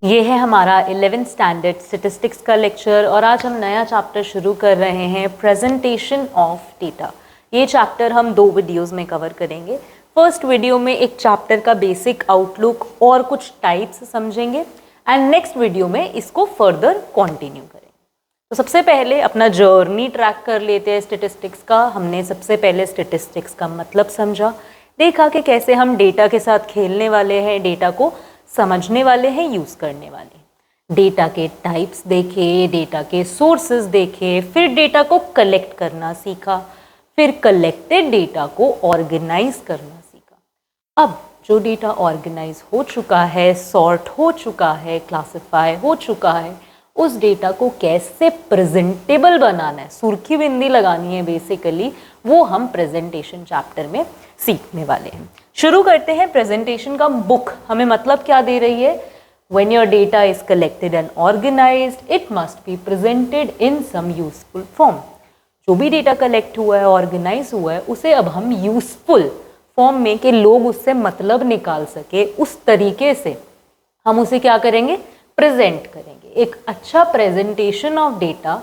ये है हमारा 11th स्टैंडर्ड स्टैटिस्टिक्स का लेक्चर और आज हम नया चैप्टर शुरू कर रहे हैं प्रेजेंटेशन ऑफ डेटा। ये चैप्टर हम 2 वीडियोस में कवर करेंगे। फर्स्ट वीडियो में एक चैप्टर का बेसिक आउटलुक और कुछ टाइप्स समझेंगे एंड नेक्स्ट वीडियो में इसको फर्दर कंटिन्यू करेंगे। तो सबसे पहले अपना जर्नी ट्रैक कर लेते हैं स्टैटिस्टिक्स का। हमने सबसे पहले स्टैटिस्टिक्स का मतलब समझा, देखा कि कैसे हम डेटा के साथ खेलने वाले हैं, डेटा को समझने वाले हैं, यूज़ करने वाले हैं। डेटा के टाइप्स देखे, डेटा के सोर्सेज देखे, फिर डेटा को कलेक्ट करना सीखा, फिर कलेक्टेड डेटा को ऑर्गेनाइज करना सीखा। अब जो डेटा ऑर्गेनाइज हो चुका है, सॉर्ट हो चुका है, क्लासिफाई हो चुका है, उस डेटा को कैसे प्रेजेंटेबल बनाना है, सुर्खी बिंदी लगानी है बेसिकली, वो हम प्रेजेंटेशन चैप्टर में सीखने वाले हैं। शुरू करते हैं प्रेजेंटेशन का। बुक हमें मतलब क्या दे रही है? When your data is collected and organized, it must be presented in some useful form. जो भी डेटा कलेक्ट हुआ है, ऑर्गेनाइज हुआ है, उसे अब हम यूजफुल फॉर्म में कि लोग उससे मतलब निकाल सके, उस तरीके से हम उसे क्या करेंगे? प्रेजेंट करेंगे। एक अच्छा प्रेजेंटेशन ऑफ डेटा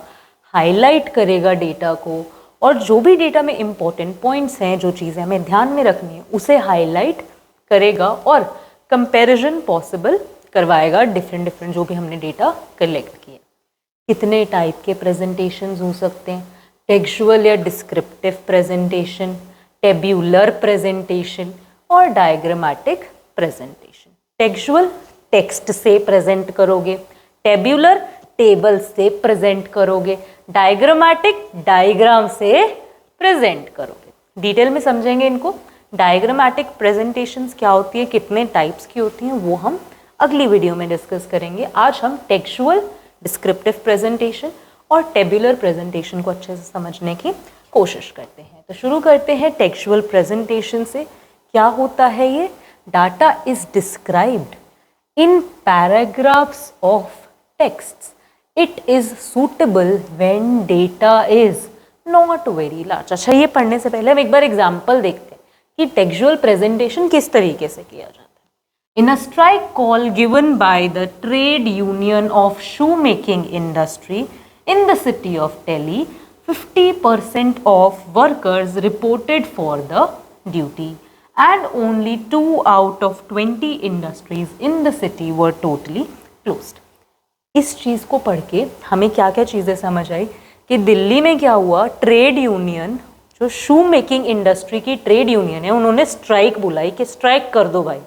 हाईलाइट करेगा डेटा को, और जो भी डेटा में इंपॉर्टेंट पॉइंट्स हैं, जो चीज़ें हमें ध्यान में रखनी है, उसे हाईलाइट करेगा और कंपैरिजन पॉसिबल करवाएगा डिफरेंट जो भी हमने डेटा कलेक्ट किया। कितने टाइप के प्रेजेंटेशंस हो सकते हैं? टेक्सचुअल या डिस्क्रिप्टिव प्रेजेंटेशन, टेब्यूलर प्रेजेंटेशन और डायग्रामेटिक प्रेजेंटेशन। टेक्सचुअल टेक्स्ट से प्रेजेंट करोगे, टेब्यूलर टेबल से प्रेजेंट करोगे, डायग्रामेटिक डायग्राम से प्रेजेंट करोगे। डिटेल में समझेंगे इनको। डायग्रामेटिक प्रेजेंटेशंस क्या होती है, कितने टाइप्स की होती हैं, वो हम अगली वीडियो में डिस्कस करेंगे। आज हम टेक्सचुअल, डिस्क्रिप्टिव प्रेजेंटेशन और टेब्यूलर प्रेजेंटेशन को अच्छे से समझने की कोशिश करते हैं। तो शुरू करते हैं टेक्सचुअल प्रेजेंटेशन से। क्या होता है ये? Data is described in paragraphs of text. It is suitable when data is not very large। अच्छा, ये पढ़ने से पहले हम एक बार एग्जाम्पल देखते हैं कि टेक्सचुअल प्रेजेंटेशन किस तरीके से किया जाता है। In a strike call given by the trade union of shoemaking industry in the city of Delhi, 50% of workers reported for the duty and only 2 out of 20 industries in the city were totally closed। इस चीज़ को पढ़ के हमें क्या क्या चीज़ें समझ आई कि दिल्ली में क्या हुआ, ट्रेड यूनियन, जो शू मेकिंग इंडस्ट्री की ट्रेड यूनियन है, उन्होंने स्ट्राइक बुलाई कि स्ट्राइक कर दो भाई।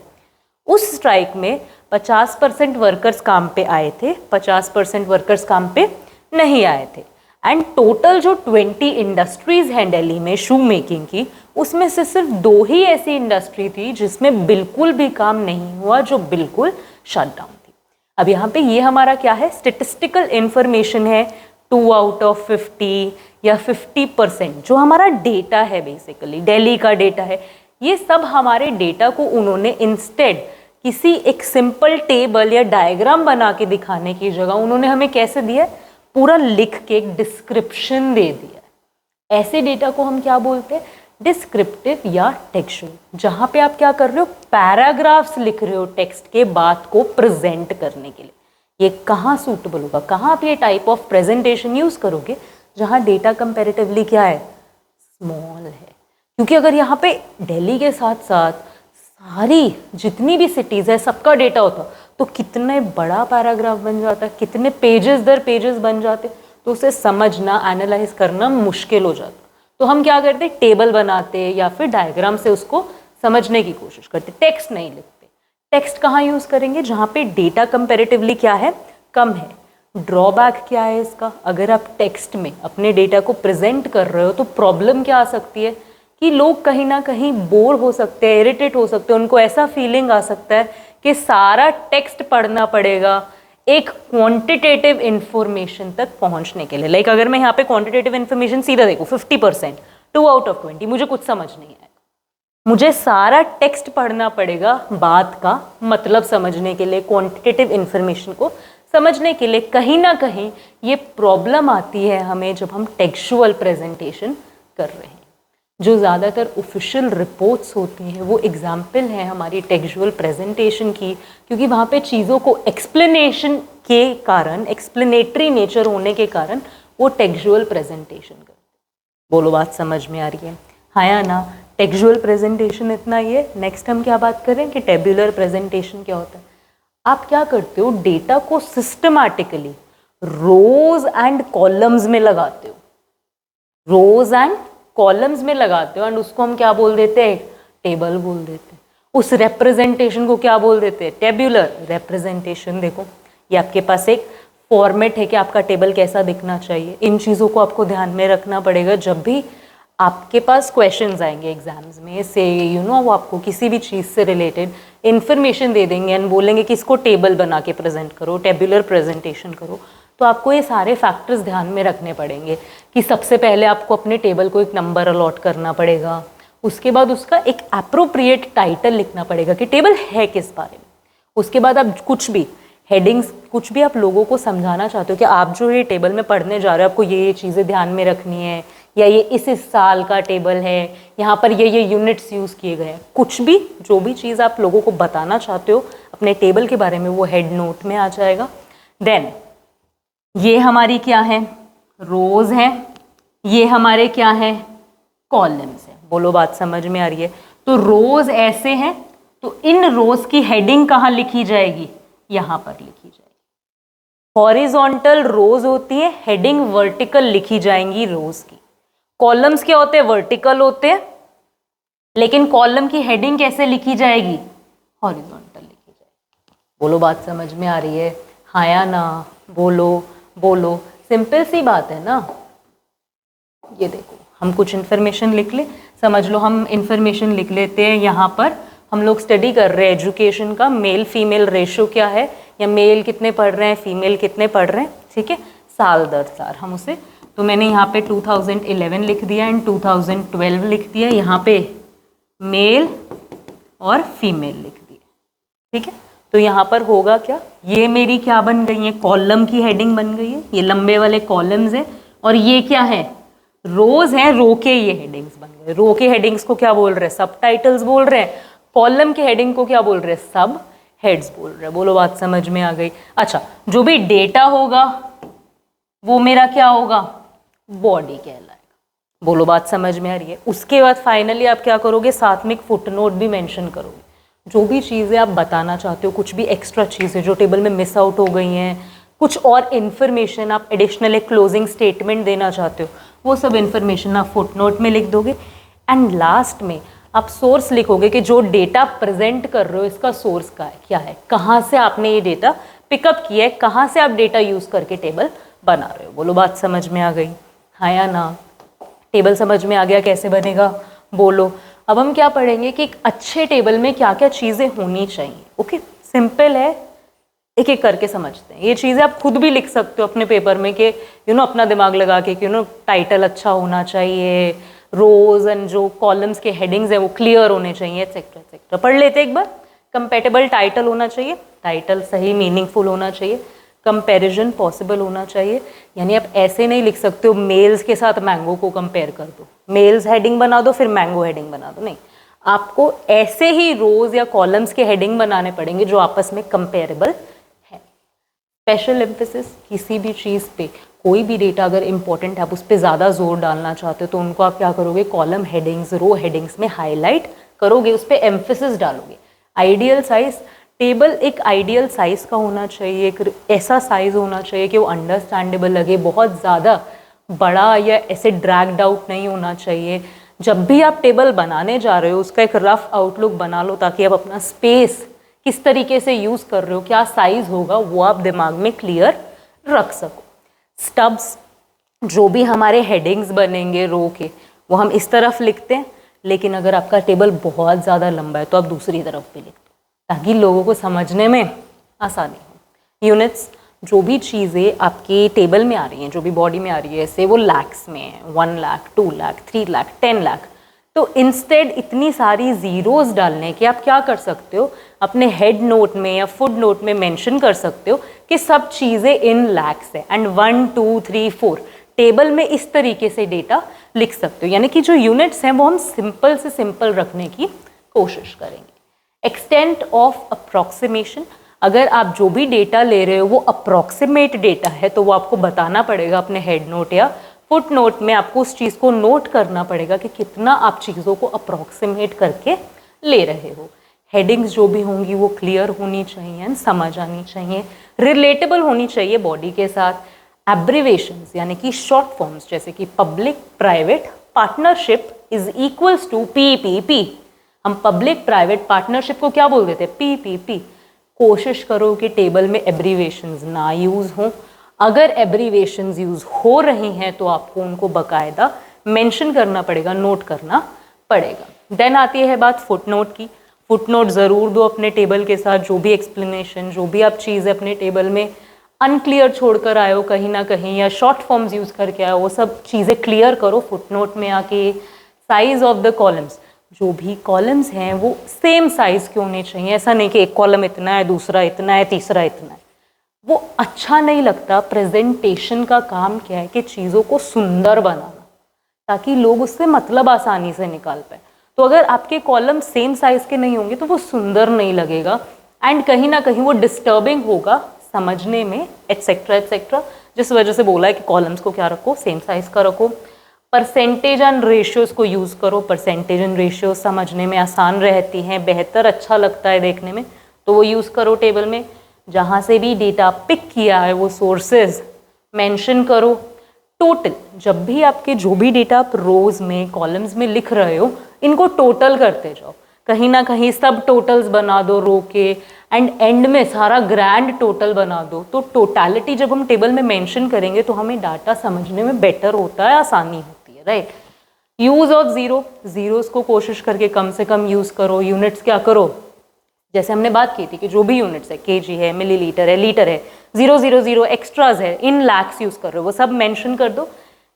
उस स्ट्राइक में 50% वर्कर्स काम पे आए थे, 50% वर्कर्स काम पे नहीं आए थे, एंड टोटल जो 20 इंडस्ट्रीज़ हैं दिल्ली में शू मेकिंग की, उसमें से सिर्फ 2 ही ऐसी इंडस्ट्री थी जिसमें बिल्कुल भी काम नहीं हुआ, जो बिल्कुल शटडाउन। अब यहाँ पे ये हमारा क्या है? स्टेटिस्टिकल इंफॉर्मेशन है। 2 आउट ऑफ 50 या 50% जो हमारा डेटा है, बेसिकली दिल्ली का डेटा है, ये सब हमारे डेटा को उन्होंने इंस्टेड किसी एक सिंपल टेबल या डायग्राम बना के दिखाने की जगह उन्होंने हमें कैसे दिया? पूरा लिख के एक डिस्क्रिप्शन दे दिया। ऐसे डेटा को हम क्या बोलते हैं? डिस्क्रिप्टिव या टेक्सचुअल। जहाँ पे आप क्या कर रहे हो? पैराग्राफ्स लिख रहे हो टेक्स्ट के, बात को प्रेजेंट करने के लिए। ये कहाँ सूटेबल होगा, कहाँ आप ये टाइप ऑफ प्रेजेंटेशन यूज़ करोगे? जहाँ डेटा कंपैरेटिवली क्या है? स्मॉल है। क्योंकि अगर यहाँ पे दिल्ली के साथ साथ सारी जितनी भी सिटीज़ है, सबका डेटा होता तो कितने बड़ा पैराग्राफ बन जाता, कितने पेजेस दर पेजेस बन जाते, तो उसे समझना, एनालाइज करना मुश्किल हो जाता। तो हम क्या करते? टेबल बनाते या फिर डायग्राम से उसको समझने की कोशिश करते, टेक्स्ट नहीं लिखते। टेक्स्ट कहाँ यूज़ करेंगे? जहाँ पे डेटा कंपैरेटिवली क्या है? कम है। ड्रॉबैक क्या है इसका? अगर आप टेक्स्ट में अपने डेटा को प्रेजेंट कर रहे हो तो प्रॉब्लम क्या आ सकती है कि लोग कहीं ना कहीं बोर हो सकते हैं, इरिटेट हो सकते हैं, उनको ऐसा फीलिंग आ सकता है कि सारा टेक्स्ट पढ़ना पड़ेगा एक क्वांटिटेटिव इन्फॉर्मेशन तक पहुंचने के लिए। लाइक अगर मैं यहाँ पे क्वांटिटेटिव इन्फॉर्मेशन सीधा देखूँ, 50%, 2 आउट ऑफ 20, मुझे कुछ समझ नहीं आएगा। मुझे सारा टेक्स्ट पढ़ना पड़ेगा बात का मतलब समझने के लिए, क्वांटिटेटिव इन्फॉर्मेशन को समझने के लिए। कहीं ना कहीं ये प्रॉब्लम आती है हमें जब हम टेक्सचुअल प्रेजेंटेशन कर रहे हैं। जो ज़्यादातर ऑफिशियल रिपोर्ट्स होती हैं वो एग्जाम्पल है हमारी टेक्सचुअल प्रेजेंटेशन की, क्योंकि वहाँ पे चीज़ों को एक्सप्लेनेशन के कारण, एक्सप्लेनेटरी नेचर होने के कारण वो टेक्सचुअल प्रेजेंटेशन करते हैं। बोलो बात समझ में आ रही है? हाँ या ना? टेक्सचुअल प्रेजेंटेशन इतना ही है। नेक्स्ट हम क्या बात करें कि टेबुलर प्रेजेंटेशन क्या होता है। आप क्या करते हो, डेटा को सिस्टमैटिकली रोज एंड कॉलम्स में लगाते हो, रोज एंड कॉलम्स में लगाते हो, एंड उसको हम क्या बोल देते हैं, टेबल बोल देते हैं। उस रिप्रेजेंटेशन को क्या बोल देते हैं, टेब्यूलर रिप्रेजेंटेशन। देखो ये आपके पास एक फॉर्मेट है कि आपका टेबल कैसा दिखना चाहिए। इन चीज़ों को आपको ध्यान में रखना पड़ेगा जब भी आपके पास क्वेश्चंस आएंगे एग्जाम्स में, से वो आपको किसी भी चीज़ से रिलेटेड इन्फॉर्मेशन दे देंगे एंड बोलेंगे कि इसको टेबल बना के प्रेजेंट करो, टेब्यूलर प्रेजेंटेशन करो। तो आपको ये सारे फैक्टर्स ध्यान में रखने पड़ेंगे कि सबसे पहले आपको अपने टेबल को एक नंबर अलॉट करना पड़ेगा, उसके बाद उसका एक एप्रोप्रिएट टाइटल लिखना पड़ेगा कि टेबल है किस बारे में। उसके बाद आप कुछ भी हेडिंग्स, कुछ भी आप लोगों को समझाना चाहते हो कि आप जो ये टेबल में पढ़ने जा रहे हो आपको ये चीज़ें ध्यान में रखनी है, या ये इस साल का टेबल है, यहाँ पर ये यूनिट्स यूज़ किए गए हैं, कुछ भी जो भी चीज़ आप लोगों को बताना चाहते हो अपने टेबल के बारे में वो हेड नोट में आ जाएगा। देन ये हमारी क्या है, रोज है, ये हमारे क्या है, कॉलम्स है। बोलो बात समझ में आ रही है? तो रोज ऐसे हैं तो इन रोज की हेडिंग कहाँ लिखी जाएगी, यहाँ पर लिखी जाएगी। हॉरिजॉन्टल रोज होती है, हेडिंग वर्टिकल लिखी जाएंगी रोज की। कॉलम्स क्या होते हैं, वर्टिकल होते हैं, लेकिन कॉलम की हेडिंग कैसे लिखी जाएगी, हॉरिजॉन्टल लिखी जाएगी। बोलो बात समझ में आ रही है? हाँ या ना? बोलो बोलो, सिंपल सी बात है ना। ये देखो हम कुछ इन्फॉर्मेशन लिख ले, समझ लो हम इन्फॉर्मेशन लिख लेते हैं। यहाँ पर हम लोग स्टडी कर रहे हैं एजुकेशन का, मेल फीमेल रेशो क्या है, या मेल कितने पढ़ रहे हैं, फीमेल कितने पढ़ रहे हैं, ठीक है, साल दर साल हम उसे, तो मैंने यहाँ पे 2011 लिख दिया एंड 2012 लिख दिया, यहाँ पे मेल और फीमेल लिख दिया, ठीक है। तो यहाँ पर होगा क्या, ये मेरी क्या बन गई है, कॉलम की हेडिंग बन गई है, ये लंबे वाले कॉलम्स है, और ये क्या है, रोज है, रो के ये हेडिंग्स बन गए। रो के हेडिंग्स को क्या बोल रहे हैं, सब टाइटल्स बोल रहे हैं। कॉलम के हेडिंग को क्या बोल रहे हैं, सब हेड्स बोल रहे हैं। बोलो बात समझ में आ गई? अच्छा, जो भी डेटा होगा वो मेरा क्या होगा, बॉडी कहलाएगा। बोलो बात समझ में आ रही है? उसके बाद फाइनली आप क्या करोगे, साथ में एक फुटनोट भी मेंशन करोगे। जो भी चीज़ें आप बताना चाहते हो, कुछ भी एक्स्ट्रा चीज़ें जो टेबल में मिस आउट हो गई हैं, कुछ और इन्फॉर्मेशन आप एडिशनल एक क्लोजिंग स्टेटमेंट देना चाहते हो, वो सब इन्फॉर्मेशन आप फुटनोट में लिख दोगे। एंड लास्ट में आप सोर्स लिखोगे कि जो डेटा प्रेजेंट कर रहे हो इसका सोर्स का है, क्या है, कहाँ से आपने ये डेटा पिकअप किया है, कहाँ से आप डेटा यूज़ करके टेबल बना रहे हो। बोलो बात समझ में आ गई? हाँ या ना? टेबल समझ में आ गया कैसे बनेगा? बोलो। अब हम क्या पढ़ेंगे कि एक अच्छे टेबल में क्या क्या चीज़ें होनी चाहिए। ओके, सिंपल है, एक एक करके समझते हैं। ये चीज़ें आप खुद भी लिख सकते हो अपने पेपर में कि अपना दिमाग लगा के कि टाइटल अच्छा होना चाहिए, रोज एंड जो कॉलम्स के हेडिंग्स हैं वो क्लियर होने चाहिए, एक्सेट्रा एक्सेट्रा। पढ़ लेते एक बार। कंपैटिबल टाइटल होना चाहिए, टाइटल सही मीनिंगफुल होना चाहिए, कंपैरिजन पॉसिबल होना चाहिए। यानी आप ऐसे नहीं लिख सकते हो मेल्स के साथ मैंगो को कंपेयर कर दो, मेल्स हेडिंग बना दो फिर मैंगो हेडिंग बना दो, नहीं। आपको ऐसे ही रोज या कॉलम्स के हेडिंग बनाने पड़ेंगे जो आपस में कंपेरेबल है। स्पेशल एम्फेसिस किसी भी चीज़ पे, कोई भी डेटा अगर इंपॉर्टेंट है, आप उस पर ज़्यादा जोर डालना चाहते हो तो उनको आप क्या करोगे, कॉलम हेडिंग्स, रो हेडिंग्स में हाईलाइट करोगे, उस पर एम्फेसिस डालोगे। आइडियल साइज, टेबल एक आइडियल साइज का होना चाहिए, एक ऐसा साइज होना चाहिए कि वो अंडरस्टैंडेबल लगे, बहुत ज़्यादा बड़ा या ऐसे ड्रैग्ड आउट नहीं होना चाहिए। जब भी आप टेबल बनाने जा रहे हो उसका एक रफ आउटलुक बना लो ताकि आप अपना स्पेस किस तरीके से यूज़ कर रहे हो, क्या साइज होगा, वो आप दिमाग में क्लियर रख सको। स्टब्स, जो भी हमारे हेडिंग्स बनेंगे रो के, वो हम इस तरफ लिखते हैं, लेकिन अगर आपका टेबल बहुत ज़्यादा लंबा है तो आप दूसरी तरफ भी लिख दो ताकि लोगों को समझने में आसानी हो। यूनिट्स, जो भी चीज़ें आपके टेबल में आ रही हैं, जो भी बॉडी में आ रही है, ऐसे वो लैक्स में है, 1 लाख, 2 लाख, 3 लाख, 10 लाख। तो इंस्टेड इतनी सारी ज़ीरोज़ डालने के आप क्या कर सकते हो, अपने हेड नोट में या फुट नोट में मेंशन कर सकते हो कि सब चीज़ें इन लैक्स है एंड 1 2 3 4 टेबल में इस तरीके से डेटा लिख सकते हो, यानी कि जो यूनिट्स हैं वो हम सिंपल से सिंपल रखने की कोशिश करेंगे। एक्सटेंट ऑफ अप्रॉक्सीमेशन, अगर आप जो भी डेटा ले रहे हो वो अप्रॉक्सीमेट डेटा है तो वो आपको बताना पड़ेगा अपने हेड नोट या फुट नोट में, आपको उस चीज़ को नोट करना पड़ेगा कि कितना आप चीज़ों को अप्रॉक्सीमेट करके ले रहे हो। हेडिंग्स जो भी होंगी वो क्लियर होनी चाहिए, समझ आनी चाहिए, रिलेटेबल होनी चाहिए बॉडी के साथ। एब्रिवेशंस यानी कि शॉर्ट फॉर्म्स जैसे कि public private partnership is equals to PPP। हम पब्लिक प्राइवेट पार्टनरशिप को क्या बोल देते हैं? PPP। कोशिश करो कि टेबल में एब्रीवेशंस ना यूज़ हो, अगर एब्रीवेशंस यूज़ हो रही हैं तो आपको उनको बकायदा मेंशन करना पड़ेगा, नोट करना पड़ेगा। देन आती है बात फुट नोट की। फुट नोट ज़रूर दो अपने टेबल के साथ, जो भी एक्सप्लेनेशन, जो भी आप चीज़ें अपने टेबल में अनक्लियर छोड़कर आए हो कहीं ना कहीं या शॉर्ट फॉर्म्स यूज़ करके आए हो, वो सब चीज़ें क्लियर करो फुट नोट में आके। साइज ऑफ द कॉलम्स, जो भी कॉलम्स हैं वो सेम साइज़ के होने चाहिए, ऐसा नहीं कि एक कॉलम इतना है, दूसरा इतना है, तीसरा इतना है, वो अच्छा नहीं लगता। प्रेजेंटेशन का काम क्या है कि चीज़ों को सुंदर बनाना, ताकि लोग उससे मतलब आसानी से निकाल पाए। तो अगर आपके कॉलम सेम साइज़ के नहीं होंगे तो वो सुंदर नहीं लगेगा एंड कहीं ना कहीं वो डिस्टर्बिंग होगा समझने में, एटसेट्रा एटसेट्रा। जिस वजह से बोला है कि कॉलम्स को क्या रखो, सेम साइज़ का रखो। परसेंटेज एंड रेशियोज़ को यूज़ करो, परसेंटेज एंड रेशियो समझने में आसान रहती हैं, बेहतर अच्छा लगता है देखने में, तो वो यूज़ करो टेबल में। जहाँ से भी डेटा पिक किया है वो सोर्सेज मेंशन करो। टोटल, जब भी आपके जो भी डेटा आप रोज़ में कॉलम्स में लिख रहे हो, इनको टोटल करते जाओ, कहीं ना कहीं सब टोटल्स बना दो रो के, एंड में सारा ग्रैंड टोटल बना दो। तो टोटलिटी जब हम टेबल में मेंशन करेंगे तो हमें डाटा समझने में बेटर होता है, आसानी होती है, right. Use of zero, zeros को कोशिश करके कम से कम यूज़ करो। यूनिट्स क्या करो, जैसे हमने बात की थी कि जो भी यूनिट्स है, kg है, मिलीलीटर है, लीटर है, 000 एक्स्ट्राज है, इन लैक्स यूज़ कर रहे हो, वो सब मेंशन कर दो।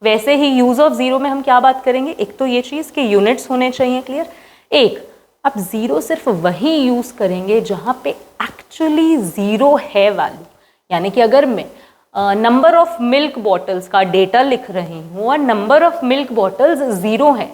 वैसे ही यूज़ ऑफ ज़ीरो में हम क्या बात करेंगे, एक तो ये चीज़ कि यूनिट्स होने चाहिए क्लियर, एक अब ज़ीरो सिर्फ वही यूज़ करेंगे जहाँ पे एक्चुअली ज़ीरो है वैल्यू। यानी कि अगर मैं नंबर ऑफ मिल्क बॉटल्स का डेटा लिख रही हूँ और number of milk bottles zero है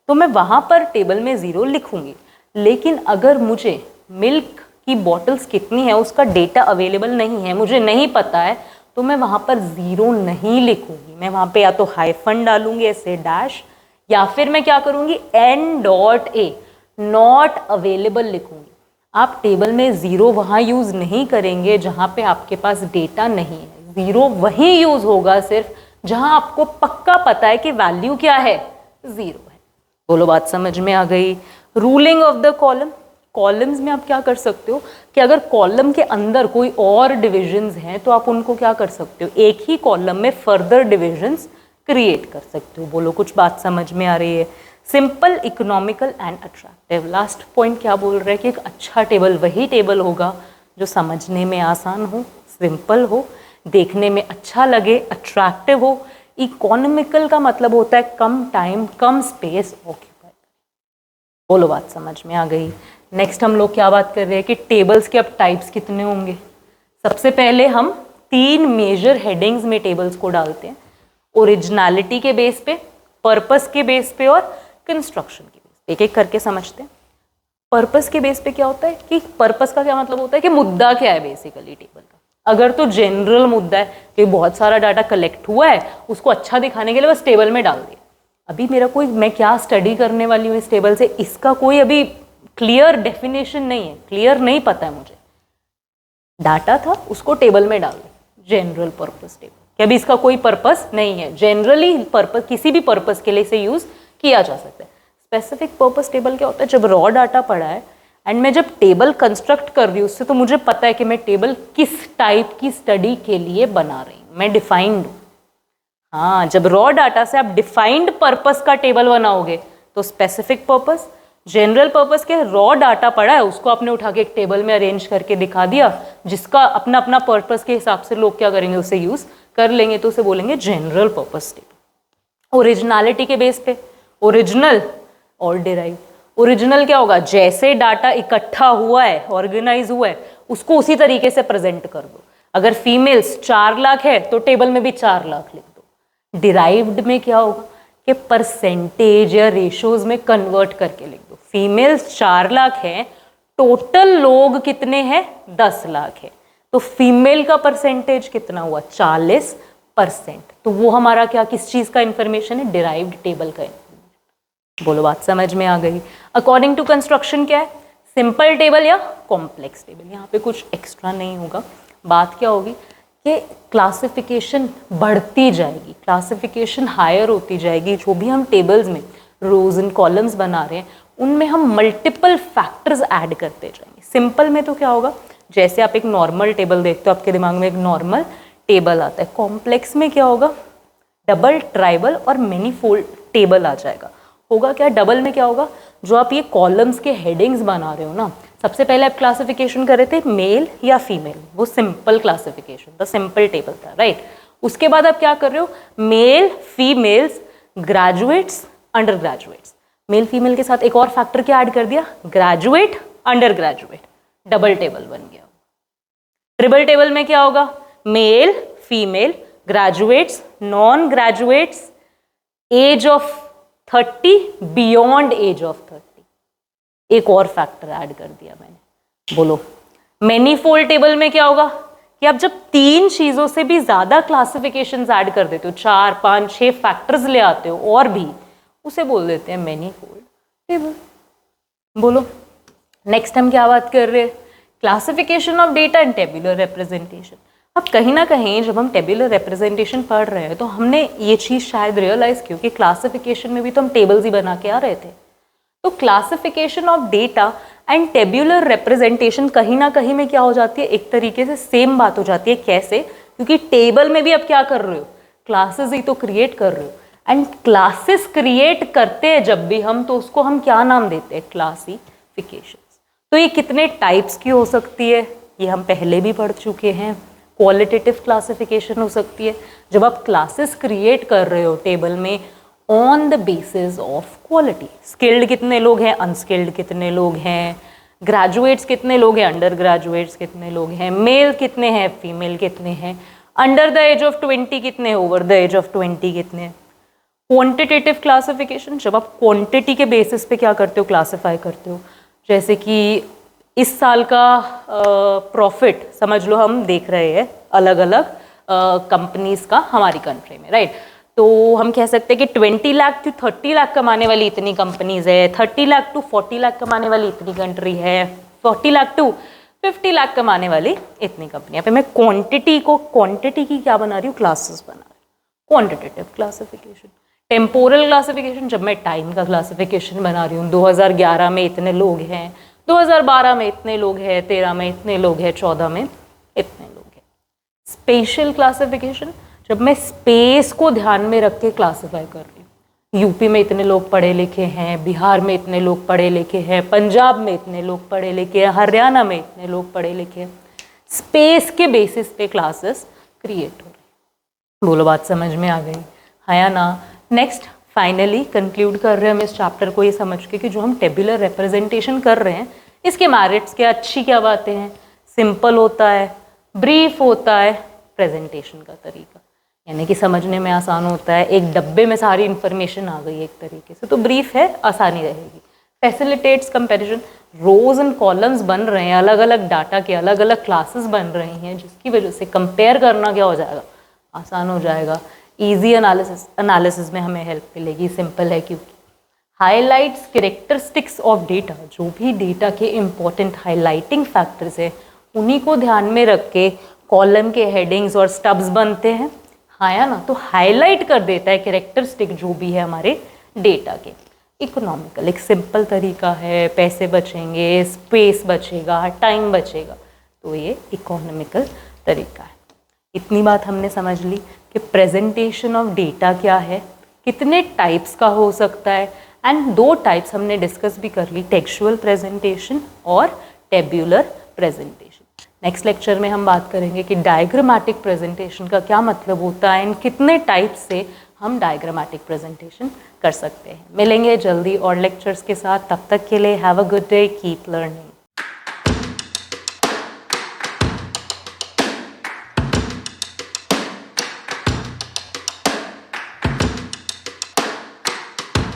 तो मैं वहाँ पर टेबल में ज़ीरो लिखूँगी। लेकिन अगर मुझे मिल्क की बॉटल्स कितनी है उसका डेटा अवेलेबल नहीं है, मुझे नहीं पता है, तो मैं वहाँ पर ज़ीरो नहीं लिखूँगी। मैं वहाँ पे या तो हाइफन डालूँगी ऐसे डैश, या फिर मैं क्या करूँगी N.A नॉट अवेलेबल लिखूँगी। आप टेबल में ज़ीरो वहाँ यूज़ नहीं करेंगे जहाँ पे आपके पास डेटा नहीं है। ज़ीरो वहीं यूज़ होगा सिर्फ जहाँ आपको पक्का पता है कि वैल्यू क्या है, ज़ीरो है। बोलो बात समझ में आ गई। Ruling of the column, columns में आप क्या कर सकते हो कि अगर कॉलम के अंदर कोई और डिविजन्स हैं तो आप उनको क्या कर सकते हो, एक ही कॉलम में फर्दर डिविजन्स क्रिएट कर सकते हो। बोलो कुछ बात समझ में आ रही है। Simple, economical and attractive, last point क्या बोल रहे हैं कि एक अच्छा टेबल वही टेबल होगा जो समझने में आसान हो, सिंपल हो, देखने में अच्छा लगे, अट्रैक्टिव हो। इकोनॉमिकल का मतलब होता है कम टाइम कम स्पेस ऑक्यूपाई। बोलो बात समझ में आ गई। नेक्स्ट हम लोग क्या बात कर रहे हैं कि टेबल्स के अब टाइप्स कितने होंगे। सबसे पहले हम 3 मेजर हेडिंग्स में टेबल्स को डालते हैं, ओरिजिनलिटी के बेस पे, पर्पस के बेस पे और कंस्ट्रक्शन के बेस पे। एक एक करके समझते हैं। पर्पस के बेस पे क्या होता है कि पर्पस का क्या मतलब होता है कि मुद्दा क्या है बेसिकली टेबल का। अगर तो जनरल मुद्दा है कि बहुत सारा डाटा कलेक्ट हुआ है, उसको अच्छा दिखाने के लिए बस टेबल में डाल दिया। अभी मेरा कोई, मैं क्या स्टडी करने वाली हूँ इस टेबल से, इसका कोई अभी क्लियर डेफिनेशन नहीं है, क्लियर नहीं पता है मुझे। डाटा था उसको टेबल में डाल दिया, जनरल पर्पस टेबल, कि अभी इसका कोई पर्पस नहीं है। जनरली पर्पस किसी भी पर्पस के लिए इसे यूज किया जा सकता है। स्पेसिफिक पर्पस टेबल क्या होता है, जब रॉ डाटा पड़ा है एंड मैं जब टेबल कंस्ट्रक्ट कर रही हूँ उससे तो मुझे पता है कि मैं टेबल किस टाइप की स्टडी के लिए बना रही हूँ, मैं डिफाइंड हूँ। हाँ, जब रॉ डाटा से आप डिफाइंड पर्पस का टेबल बनाओगे तो स्पेसिफिक पर्पस, जनरल पर्पस के रॉ डाटा पड़ा है उसको आपने उठा के एक टेबल में अरेंज करके दिखा दिया, जिसका अपना अपना पर्पस के हिसाब से लोग क्या करेंगे उसे यूज कर लेंगे, तो उसे बोलेंगे जनरल पर्पस टेबल। ओरिजिनलिटी के बेस पे, ओरिजिनल और डिराइव। ओरिजिनल क्या होगा, जैसे डाटा इकट्ठा हुआ है, ऑर्गेनाइज हुआ है, उसको उसी तरीके से प्रेजेंट कर दो। अगर फीमेल्स 4 लाख है तो टेबल में भी 4 लाख लिख दो। डिराइव्ड में क्या होगा कि परसेंटेज या रेशोज में कन्वर्ट करके लिख दो। फीमेल्स 4 लाख है, टोटल लोग कितने हैं 10 लाख है, तो फीमेल का परसेंटेज कितना हुआ 40%। तो वो हमारा क्या किस चीज का इंफॉर्मेशन है, डिराइव्ड टेबल का इंफॉर्मेशन। बोलो बात समझ में आ गई। अकॉर्डिंग टू कंस्ट्रक्शन क्या है, सिंपल टेबल या कॉम्प्लेक्स टेबल, यहाँ पे कुछ एक्स्ट्रा नहीं होगा। बात क्या होगी कि क्लासिफिकेशन बढ़ती जाएगी, क्लासिफिकेशन हायर होती जाएगी। जो भी हम टेबल्स में रोज एंड कॉलम्स बना रहे हैं उनमें हम मल्टीपल फैक्टर्स ऐड करते जाएंगे। सिंपल में तो क्या होगा, जैसे आप एक नॉर्मल टेबल देखते हो आपके दिमाग में एक नॉर्मल टेबल आता है। कॉम्प्लेक्स में क्या होगा, डबल, ट्राइबल और मैनीफोल्ड टेबल आ जाएगा। होगा क्या, डबल में क्या होगा, जो आप ये कॉलम्स के हेडिंग्स बना रहे हो ना, सबसे पहले आप क्लासिफिकेशन कर रहे थे मेल या फीमेल, वो सिंपल क्लासिफिकेशन था, सिंपल टेबल था, राइट। उसके बाद आप क्या कर रहे हो, male, females, graduates, undergraduates. Male female के साथ एक और फैक्टर क्या ऐड कर दिया, graduate, undergraduate, double table बन गया। ट्रिपल टेबल में क्या होगा, male, female, graduates, non graduates, age of 30, beyond age of 30। एक और फैक्टर ऐड कर दिया मैंने। बोलो मैनीफोल्ड टेबल में क्या होगा कि आप जब 3 चीजों से भी ज्यादा क्लासिफिकेशंस ऐड कर देते हो, 4, 5, 6 फैक्टर्स ले आते हो और भी, उसे बोल देते हैं मैनीफोल्ड टेबल। बोलो नेक्स्ट हम क्या बात कर रहे हैं, classification of data and tabular representation. अब कहीं ना कहीं जब हम टेबुलर रिप्रेजेंटेशन पढ़ रहे हैं तो हमने ये चीज़ शायद रियलाइज की कि क्लासिफिकेशन में भी तो हम टेबल्स ही बना के आ रहे थे। तो classification of data and tabular representation कहीं ना कहीं में क्या हो जाती है, एक तरीके से सेम बात हो जाती है। कैसे, क्योंकि टेबल में भी आप क्या कर रहे हो, क्लासेस ही तो क्रिएट कर रहे हो। एंड क्लासेस क्रिएट करते हैं जब भी हम, तो उसको हम क्या नाम देते हैं, क्लासिफिकेशन। तो ये कितने टाइप्स की हो सकती है, ये हम पहले भी पढ़ चुके हैं। क्वालिटेटिव क्लासिफिकेशन हो सकती है जब आप क्लासेस क्रिएट कर रहे हो टेबल में on the basis of quality. Skilled कितने लोग हैं, अनस्किल्ड कितने लोग हैं, ग्रेजुएट्स कितने लोग हैं, अंडर ग्रेजुएट्स कितने लोग हैं, मेल कितने हैं, फीमेल कितने हैं, अंडर द एज ऑफ 20 कितने, ओवर द एज ऑफ 20 कितने हैं। क्वांटिटेटिव क्लासिफिकेशन जब आप क्वांटिटी के बेसिस पे क्या करते हो, क्लासिफाई करते हो। जैसे कि इस साल का प्रॉफिट समझ लो हम देख रहे हैं अलग अलग कंपनीज का हमारी कंट्री में, राइट। तो हम कह सकते हैं कि 20 लाख टू 30 लाख कमाने वाली इतनी कंपनीज है, 30 लाख टू 40 लाख कमाने वाली इतनी कंट्री है, 40 लाख टू 50 लाख कमाने वाली इतनी कंपनी। पे मैं क्वांटिटी की क्या बना रही हूँ, क्लासेस बना रही हूँ, क्वांटिटेटिव क्लासिफिकेशन। टेम्पोरल क्लासिफिकेशन जब मैं टाइम का क्लासिफिकेशन बना रही हूँ, 2011 में इतने लोग हैं, 2012 में इतने लोग हैं, 13 में इतने लोग हैं, 14 में इतने लोग हैं। स्पेशल क्लासिफिकेशन जब मैं स्पेस को ध्यान में रख के क्लासिफाई कर रही हूँ, यूपी में इतने लोग पढ़े लिखे हैं, बिहार में इतने लोग पढ़े लिखे हैं, पंजाब में इतने लोग पढ़े लिखे हैं, हरियाणा में इतने लोग पढ़े लिखे हैं। स्पेस के बेसिस पे क्लासेस क्रिएट हो रही। बोलो बात समझ में आ गई, है या ना। नेक्स्ट फाइनली कंक्लूड कर रहे हैं हम इस चैप्टर को ये समझ के कि जो हम टेबुलर रिप्रेजेंटेशन कर रहे हैं इसके मेरिट्स क्या, अच्छी क्या बातें हैं। सिंपल होता है, ब्रीफ होता है, प्रेजेंटेशन का तरीका यानी कि समझने में आसान होता है, एक डब्बे में सारी इन्फॉर्मेशन आ गई एक तरीके से, तो ब्रीफ है, आसानी रहेगी। Facilitates comparison, rows and columns बन रहे हैं, अलग अलग डाटा के अलग अलग क्लासेस बन रही हैं, जिसकी वजह से कंपेयर करना क्या हो जाएगा, आसान हो जाएगा। ईजी एनालिसिस में हमें हेल्प मिलेगी, सिंपल है क्योंकि हाईलाइट्स कैरेक्टरिस्टिक्स ऑफ डेटा, जो भी डेटा के इंपॉर्टेंट हाईलाइटिंग फैक्टर्स है उन्हीं को ध्यान में रख के कॉलम के हेडिंग्स और स्टब्स बनते हैं, हाँ या ना। तो हाईलाइट कर देता है कैरेक्टरिस्टिक जो भी है हमारे डेटा के। इकोनॉमिकल एक सिंपल तरीका है, पैसे बचेंगे, स्पेस बचेगा, टाइम बचेगा, तो ये इकोनॉमिकल तरीका है। इतनी बात हमने समझ ली कि प्रेजेंटेशन ऑफ डेटा क्या है, कितने टाइप्स का हो सकता है, एंड 2 टाइप्स हमने डिस्कस भी कर ली, टेक्सचुअल प्रेजेंटेशन और टेब्यूलर प्रेजेंटेशन। नेक्स्ट लेक्चर में हम बात करेंगे कि डायग्रामेटिक प्रेजेंटेशन का क्या मतलब होता है एंड कितने टाइप्स से हम डायग्रामेटिक प्रेजेंटेशन कर सकते हैं। मिलेंगे जल्दी और लेक्चर्स के साथ, तब तक के लिए have a good day, keep learning.